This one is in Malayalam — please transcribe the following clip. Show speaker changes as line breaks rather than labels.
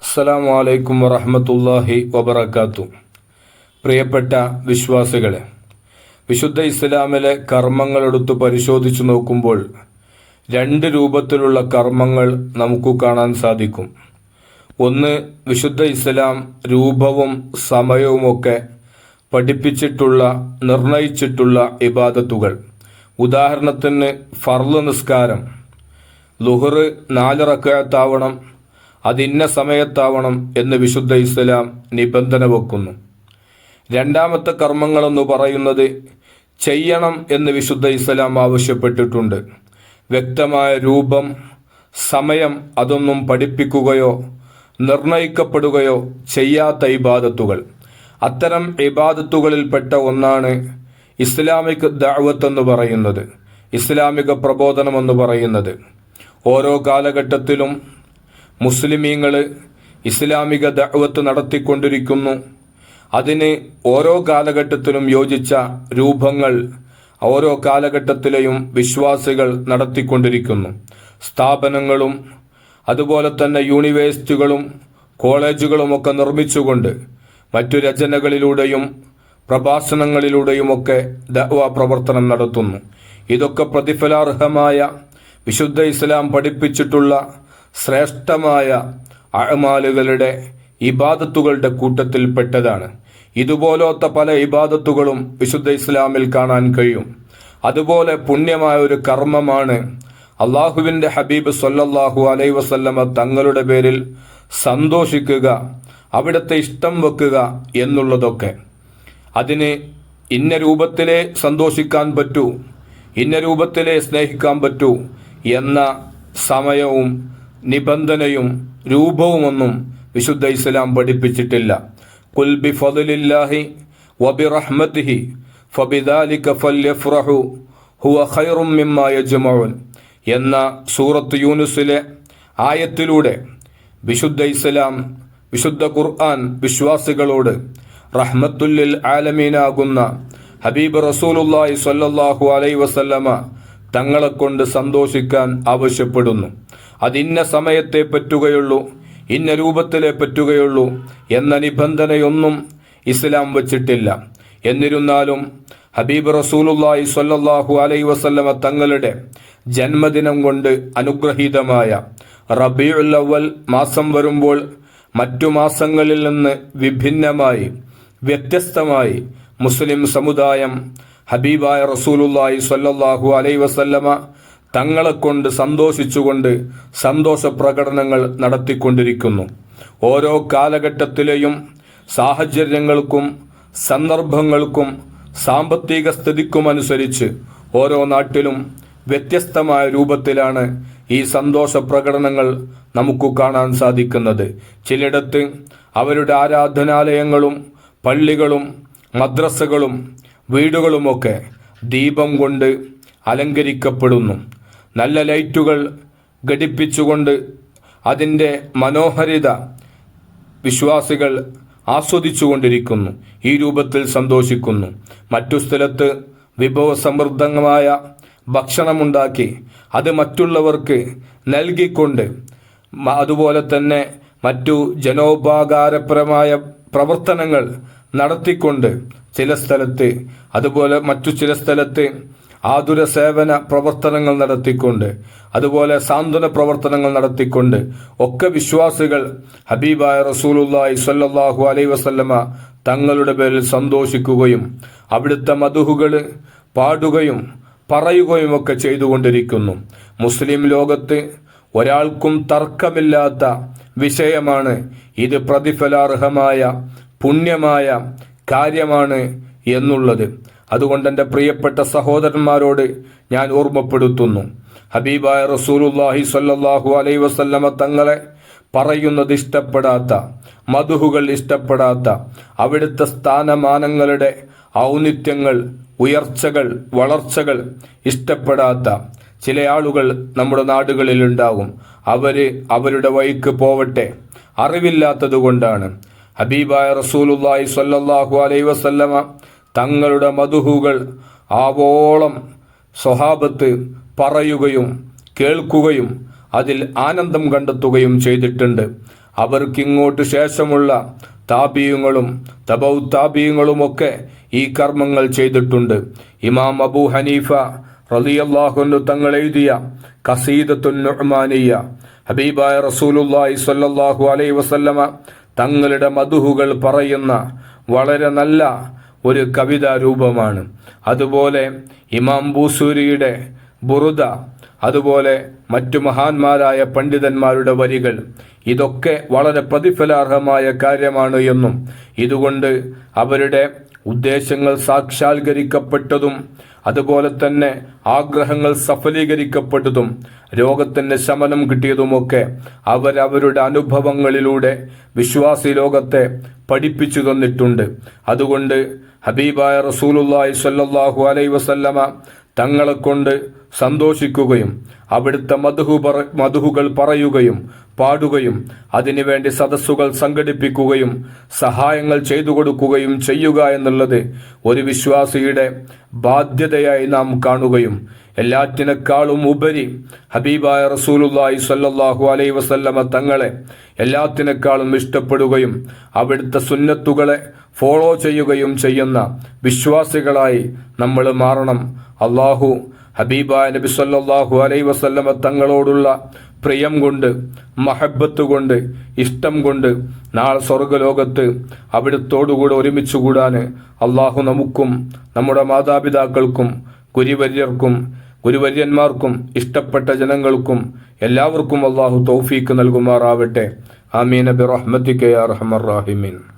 അസ്സലാമു അലൈക്കും വറഹ്മത്തുള്ളാഹി വബറകാതുഹു. പ്രിയപ്പെട്ട വിശ്വാസികളെ, വിശുദ്ധ ഇസ്ലാമിലെ കർമ്മങ്ങളെടുത്ത് പരിശോധിച്ചു നോക്കുമ്പോൾ രണ്ട് രൂപത്തിലുള്ള കർമ്മങ്ങൾ നമുക്ക് കാണാൻ സാധിക്കും. ഒന്ന്, വിശുദ്ധ ഇസ്ലാം രൂപവും സമയവുമൊക്കെ പഠിപ്പിച്ചിട്ടുള്ള നിർണയിച്ചിട്ടുള്ള ഇബാദത്തുകൾ. ഉദാഹരണത്തിന് ഫർള് നിസ്കാരം, ളുഹർ 4 റക്അത്താവണം, അതിന്ന സമയത്താവണം എന്ന് വിശുദ്ധ ഇസ്ലാം നിബന്ധന വെക്കുന്നു. രണ്ടാമത്തെ കർമ്മങ്ങളെന്ന് പറയുന്നത് ചെയ്യണം എന്ന് വിശുദ്ധ ഇസ്ലാം ആവശ്യപ്പെട്ടിട്ടുണ്ട്. വ്യക്തമായ രൂപം, സമയം അതൊന്നും പഠിപ്പിക്കുകയോ നിർണയിക്കപ്പെടുകയോ ചെയ്യാത്ത ഇബാദത്തുകൾ. അത്തരം ഇബാദത്തുകളിൽപ്പെട്ട ഒന്നാണ് ഇസ്ലാമിക് ദഅവത്ത് എന്ന് പറയുന്നത്, ഇസ്ലാമിക പ്രബോധനം എന്ന് പറയുന്നത്. ഓരോ കാലഘട്ടത്തിലും മുസ്ലിമീങ്ങൾ ഇസ്ലാമിക ദഅവത്ത് നടത്തിക്കൊണ്ടിരിക്കുന്നു. അതിന് ഓരോ കാലഘട്ടത്തിലും യോജിച്ച രൂപങ്ങൾ ഓരോ കാലഘട്ടത്തിലെയും വിശ്വാസികൾ നടത്തിക്കൊണ്ടിരിക്കുന്നു. സ്ഥാപനങ്ങളും അതുപോലെ തന്നെ യൂണിവേഴ്സിറ്റികളും കോളേജുകളുമൊക്കെ നിർമ്മിച്ചുകൊണ്ട് മറ്റു രചനകളിലൂടെയും പ്രഭാഷണങ്ങളിലൂടെയുമൊക്കെ ദഅവ പ്രവർത്തനം നടത്തുന്നു. ഇതൊക്കെ പ്രതിഫലാർഹമായ വിശുദ്ധ ഇസ്ലാം പഠിപ്പിച്ചിട്ടുള്ള ശ്രേഷ്ഠമായ അഅമാലുകളുടെ ഇബാദത്തുകളുടെ കൂട്ടത്തിൽപ്പെട്ടതാണ്. ഇതുപോലത്തെ പല ഇബാദത്തുകളും വിശുദ്ധ ഇസ്ലാമിൽ കാണാൻ കഴിയും. അതുപോലെ പുണ്യമായ ഒരു കർമ്മമാണ് അള്ളാഹുവിൻ്റെ ഹബീബ് സ്വല്ലല്ലാഹു അലൈഹി വസല്ലമ തങ്ങളുടെ പേരിൽ സന്തോഷിക്കുക, അവിടുത്തെ ഇഷ്ടം വെക്കുക എന്നുള്ളതൊക്കെ. അതിന് ഇന്ന രൂപത്തിലേ സന്തോഷിക്കാൻ പറ്റൂ, ഇന്ന രൂപത്തിലേ സ്നേഹിക്കാൻ പറ്റൂ എന്ന സമയവും നിബന്ധനയും രൂപവുമൊന്നും വിശുദ്ധ ഇസ്ലാം പഠിപ്പിച്ചിട്ടില്ല. ഖുൽ ബിഫദ്ലില്ലാഹി വബിറഹ്മതിഹി ഫബിദാലിക ഫല്യഫ്റഹു ഹുവ ഖൈറും മിമ്മാ യജ്മഊൻ എന്ന സൂറത്ത് യൂനുസിലെ ആയത്തിലൂടെ വിശുദ്ധ ഇസ്ലാം, വിശുദ്ധ ഖുർആൻ വിശ്വാസികളോട് റഹ്മത്തുല്ലിൽ ആലമീനാകുന്ന ഹബീബ് റസൂലുള്ളാഹി സ്വല്ലല്ലാഹു അലൈഹി വസല്ലമ തങ്ങളെ കൊണ്ട് സന്തോഷിക്കാൻ ആവശ്യപ്പെടുന്നു. അതിന്ന സമയത്തെ പറ്റുകയുള്ളൂ, ഇന്ന രൂപത്തിലേ പറ്റുകയുള്ളൂ എന്ന നിബന്ധനയൊന്നും ഇസ്ലാം വച്ചിട്ടില്ല. എന്നിരുന്നാലും ഹബീബ് റസൂലുള്ളാഹി സ്വല്ലല്ലാഹു അലൈഹി വസല്ലമ തങ്ങളുടെ ജന്മദിനം കൊണ്ട് അനുഗ്രഹീതമായ റബീഉൽ അവ്വൽ മാസം വരുമ്പോൾ മറ്റു മാസങ്ങളിൽ നിന്ന് വിഭിന്നമായി, വ്യത്യസ്തമായി മുസ്ലിം സമുദായം ഹബീബായ റസൂലുള്ളാഹി സ്വല്ലല്ലാഹു അലൈഹി വസല്ലമ തങ്ങളെ കൊണ്ട് സന്തോഷിച്ചുകൊണ്ട് സന്തോഷ പ്രകടനങ്ങൾ നടത്തിക്കൊണ്ടിരിക്കുന്നു. ഓരോ കാലഘട്ടത്തിലെയും സാഹചര്യങ്ങൾക്കും സന്ദർഭങ്ങൾക്കും സാമ്പത്തിക സ്ഥിതിക്കുമനുസരിച്ച് ഓരോ നാട്ടിലും വ്യത്യസ്തമായ രൂപത്തിലാണ് ഈ സന്തോഷ പ്രകടനങ്ങൾ നമുക്ക് കാണാൻ സാധിക്കുന്നത്. ചിലയിടത്ത് അവരുടെ ആരാധനാലയങ്ങളും പള്ളികളും മദ്രസകളും വീടുകളുമൊക്കെ ദീപം കൊണ്ട് അലങ്കരിക്കപ്പെടുന്നു. നല്ല ലൈറ്റുകൾ ഘടിപ്പിച്ചുകൊണ്ട് അതിൻ്റെ മനോഹരിത വിശ്വാസികൾ ആസ്വദിച്ചുകൊണ്ടിരിക്കുന്നു, ഈ രൂപത്തിൽ സന്തോഷിക്കുന്നു. മറ്റു സ്ഥലത്ത് വിഭവസമൃദ്ധമായ ഭക്ഷണമുണ്ടാക്കി അത് മറ്റുള്ളവർക്ക് നൽകിക്കൊണ്ട്, അതുപോലെ തന്നെ മറ്റു ജനോപകാരപരമായ പ്രവർത്തനങ്ങൾ നടത്തിക്കൊണ്ട് ചില സ്ഥലത്ത്, അതുപോലെ മറ്റു ചില സ്ഥലത്ത് ആതുര സേവന പ്രവർത്തനങ്ങൾ നടത്തിക്കൊണ്ട്, അതുപോലെ സാന്ത്വന പ്രവർത്തനങ്ങൾ നടത്തിക്കൊണ്ട് ഒക്കെ വിശ്വാസികൾ ഹബീബായ റസൂലുള്ളാഹി സ്വല്ലല്ലാഹു അലൈഹി വസല്ലമ തങ്ങളുടെ പേരിൽ സന്തോഷിക്കുകയും അവിടുത്തെ മദ്ഹുകൾ പാടുകയും പറയുകയും ഒക്കെ ചെയ്തുകൊണ്ടിരിക്കുന്നു. മുസ്ലിം ലോകത്ത് ഒരാൾക്കും തർക്കമില്ലാത്ത വിഷയമാണ് ഇത്, പ്രതിഫലാർഹമായ പുണ്യമായ കാര്യമാണ് എന്നുള്ളത്. അതുകൊണ്ട് എൻ്റെ പ്രിയപ്പെട്ട സഹോദരന്മാരോട് ഞാൻ ഓർമ്മപ്പെടുത്തുന്നു, ഹബീബായ റസൂലുള്ളാഹി സ്വല്ലല്ലാഹു അലൈഹി വസല്ലമ തങ്ങളെ പറയുന്നത് ഇഷ്ടപ്പെടാത്ത, മദ്ഹുകൾ ഇഷ്ടപ്പെടാത്ത, അവിടുത്തെ സ്ഥാനമാനങ്ങളുടെ ഔന്നിത്യങ്ങൾ, ഉയർച്ചകൾ, വളർച്ചകൾ ഇഷ്ടപ്പെടാത്ത ചില ആളുകൾ നമ്മുടെ നാടുകളിൽ ഉണ്ടാകും. അവരുടെ വഴിക്ക് പോവട്ടെ, അറിവില്ലാത്തത് കൊണ്ടാണ്. ഹബീബായ റസൂലുള്ളാഹി സ്വല്ലല്ലാഹു അലൈഹി വസല്ലമ തങ്ങളുടെ മദ്ഹുകൾ ആവോളം സ്വഹാബത്ത് പറയുകയും കേൾക്കുകയും അതിൽ ആനന്ദം കണ്ടെത്തുകയും ചെയ്തിട്ടുണ്ട്. അവർക്കിങ്ങോട്ട് ശേഷമുള്ള താബീയങ്ങളും തബൗ താബീയങ്ങളുമൊക്കെ ഈ കർമ്മങ്ങൾ ചെയ്തിട്ടുണ്ട്. ഇമാം അബൂ ഹനീഫ റളിയല്ലാഹു അൻഹു തങ്ങൾ എഴുതിയ ഖസീദത്തുൻ നുഅ്മാനിയ, ഹബീബായ റസൂലുള്ളാഹി സ്വല്ലല്ലാഹു അലൈഹി വസല്ലമ തങ്ങളുടെ മദ്ഹുകൾ പറയുന്ന വളരെ നല്ല ഒരു കവിതാ രൂപമാണ്. അതുപോലെ ഇമാം ബൂസൂരിയുടെ ബുറുദ, അതുപോലെ മറ്റു മഹാന്മാരായ പണ്ഡിതന്മാരുടെ വരികൾ, ഇതൊക്കെ വളരെ പ്രതിഫലാർഹമായ കാര്യമാണ് എന്നും ഇതുകൊണ്ട് അവരുടെ ഉദ്ദേശങ്ങൾ സാക്ഷാത്കരിക്കപ്പെട്ടതും അതുപോലെ തന്നെ ആഗ്രഹങ്ങൾ സഫലീകരിക്കപ്പെട്ടതും രോഗത്തിന് ശമനം കിട്ടിയതുമൊക്കെ അവരവരുടെ അനുഭവങ്ങളിലൂടെ വിശ്വാസി ലോകത്തെ പഠിപ്പിച്ചു തന്നിട്ടുണ്ട്. അതുകൊണ്ട് ഹബീബായ റസൂലുള്ളാഹി സ്വല്ലല്ലാഹു അലൈഹി വസല്ലമ തങ്ങളെ കൊണ്ട് സന്തോഷിക്കുകയും അവിടുത്തെ മദ്ഹുകൾ പറയുകയും പാടുകയും അതിനുവേണ്ടി സദസ്സുകൾ സംഘടിപ്പിക്കുകയും സഹായങ്ങൾ ചെയ്തു കൊടുക്കുകയും ചെയ്യുക എന്നുള്ളത് ഒരു വിശ്വാസിയുടെ ബാധ്യതയായി നാം കാണുകയും എല്ലാറ്റിനേക്കാളും ഉപരി ഹബീബായ റസൂലുള്ളാഹി സ്വല്ലല്ലാഹു അലൈഹി വസല്ലമ തങ്ങളെ എല്ലാറ്റിനേക്കാളും ഇഷ്ടപ്പെടുകയും അവിടുത്തെ സുന്നത്തുകളെ ഫോളോ ചെയ്യുകയും ചെയ്യുന്ന വിശ്വാസികളായി നമ്മൾ മാറണം. അള്ളാഹു ഹബീബായ നബി സല്ലല്ലാഹു അലൈഹി വസല്ലമ തങ്ങളോടുള്ള പ്രിയം കൊണ്ട്, മഹബത്ത് കൊണ്ട്, ഇഷ്ടം കൊണ്ട് നാളെ സ്വർഗ്ഗലോകത്ത് അവിടുത്തോടുകൂടെ ഒരുമിച്ചുകൂടാൻ അള്ളാഹു നമുക്കും നമ്മുടെ മാതാപിതാക്കൾക്കും ഗുരുവര്യന്മാർക്കും ഇഷ്ടപ്പെട്ട ജനങ്ങൾക്കും എല്ലാവർക്കും അള്ളാഹു തൗഫീക്ക് നൽകുമാറാവട്ടെ. ആമീൻ ബിറഹ്മതിക യാ അർഹമർ റഹീമീൻ.